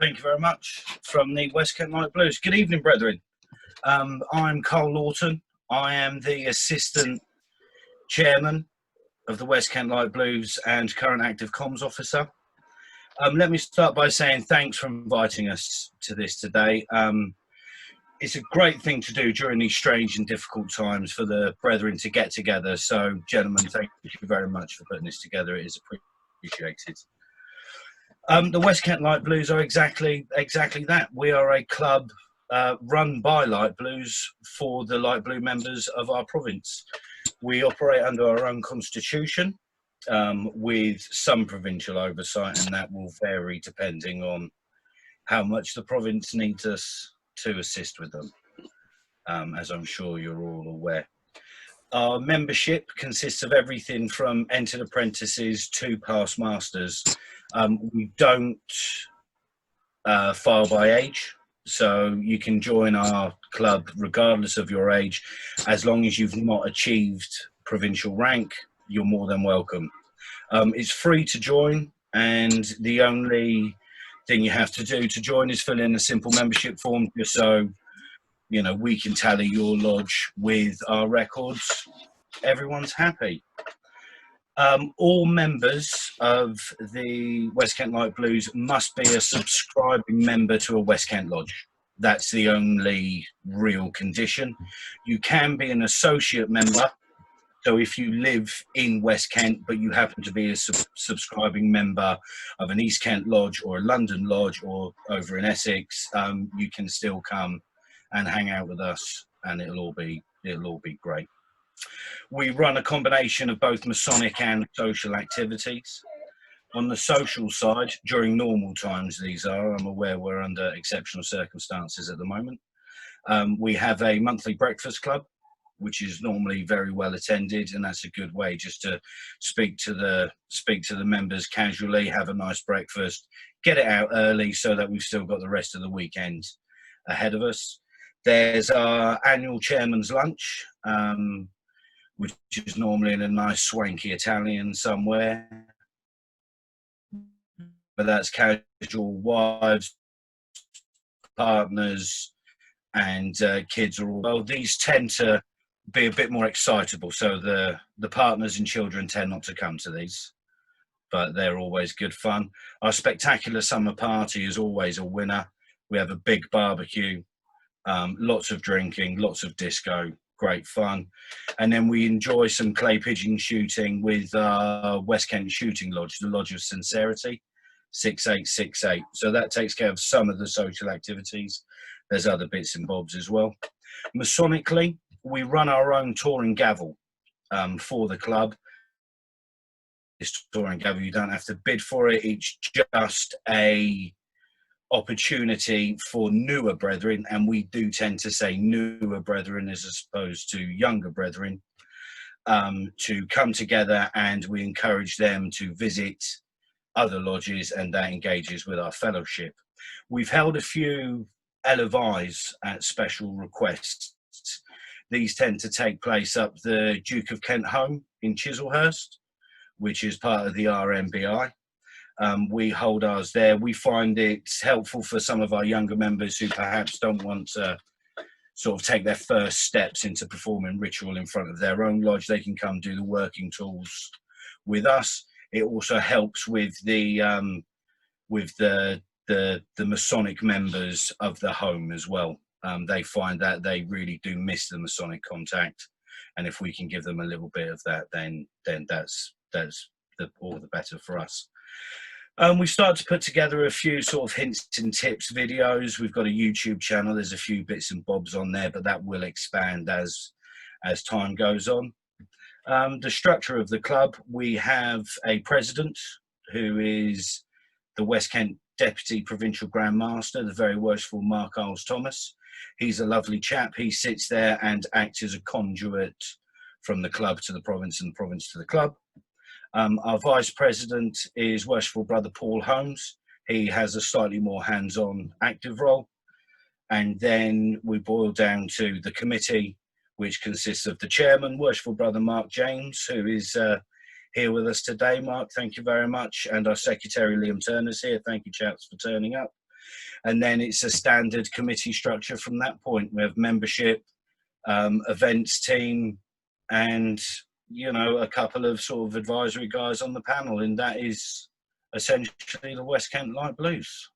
Thank you very much. From the West Kent Light Blues. Good evening, brethren. I'm Karl Lawton. I am the Assistant Chairman of the West Kent Light Blues and current active comms officer. Let me start by saying thanks for inviting us to this today. It's a great thing to do during these strange and difficult times for the brethren to get together. So, gentlemen, thank you very much for putting this together. It is appreciated. The West Kent Light Blues are exactly that. We are a club run by Light Blues for the Light Blue members of our province. We operate under our own constitution with some provincial oversight, and that will vary depending on how much the province needs us to assist with them, as I'm sure you're all aware. Our membership consists of everything from entered apprentices to past masters. We don't file by age, so you can join our club regardless of your age. As long as you've not achieved provincial rank, you're more than welcome. It's free to join, and the only thing you have to do to join is fill in a simple membership form, just so you know we can tally your lodge with our records. Everyone's happy. All members of the West Kent Light Blues must be a subscribing member to a West Kent lodge. That's the only real condition. You can be an associate member. So if you live in West Kent, but you happen to be a subscribing member of an East Kent lodge or a London lodge or over in Essex, you can still come and hang out with us, and it'll all be great. We run a combination of both Masonic and social activities. On the social side, during normal times, I'm aware we're under exceptional circumstances at the moment. We have a monthly breakfast club, which is normally very well attended, and that's a good way just to speak to the members casually, have a nice breakfast, get it out early so that we've still got the rest of the weekend ahead of us. There's our annual chairman's lunch, which is normally in a nice swanky Italian somewhere, but that's casual. Wives, partners, and kids are all, well, these tend to be a bit more excitable, so the partners and children tend not to come to these, but they're always good fun. Our spectacular summer party is always a winner. We have a big barbecue, lots of drinking, lots of disco, great fun. And then we enjoy some clay pigeon shooting with West Kent Shooting Lodge, the Lodge of Sincerity, 6868. So that takes care of some of the social activities. There's other bits and bobs as well. Masonically, we run our own touring gavel for the club. This touring gavel, you don't have to bid for it. It's just a opportunity for newer brethren, and we do tend to say newer brethren as opposed to younger brethren, to come together, and we encourage them to visit other lodges, and that engages with our fellowship. We've held a few LVIs at special requests. These tend to take place up the Duke of Kent home in Chislehurst, which is part of the RMBI. We hold ours there. We find it helpful for some of our younger members who perhaps don't want to sort of take their first steps into performing ritual in front of their own lodge. They can come do the working tools with us. It also helps with the Masonic members of the home as well. They find that they really do miss the Masonic contact, and if we can give them a little bit of that, then that's all the better for us. We start to put together a few sort of hints and tips videos. We've got a YouTube channel. There's a few bits and bobs on there, but that will expand as time goes on. The structure of the club, we have a president who is the West Kent Deputy Provincial Grand Master, the very worshipful Mark Isles Thomas. He's a lovely chap. He sits there and acts as a conduit from the club to the province and the province to the club. Our vice president is worshipful Brother Paul Holmes. He has a slightly more hands-on active role. And then we boil down to the committee, which consists of the chairman, worshipful Brother Mark James, who is here with us today. Mark, thank you very much. And our secretary, Liam Turner's here. Thank you, chaps, for turning up. And then it's a standard committee structure from that point. We have membership, events team, and, you know, a couple of sort of advisory guys on the panel, and that is essentially the West Kent Light Blues.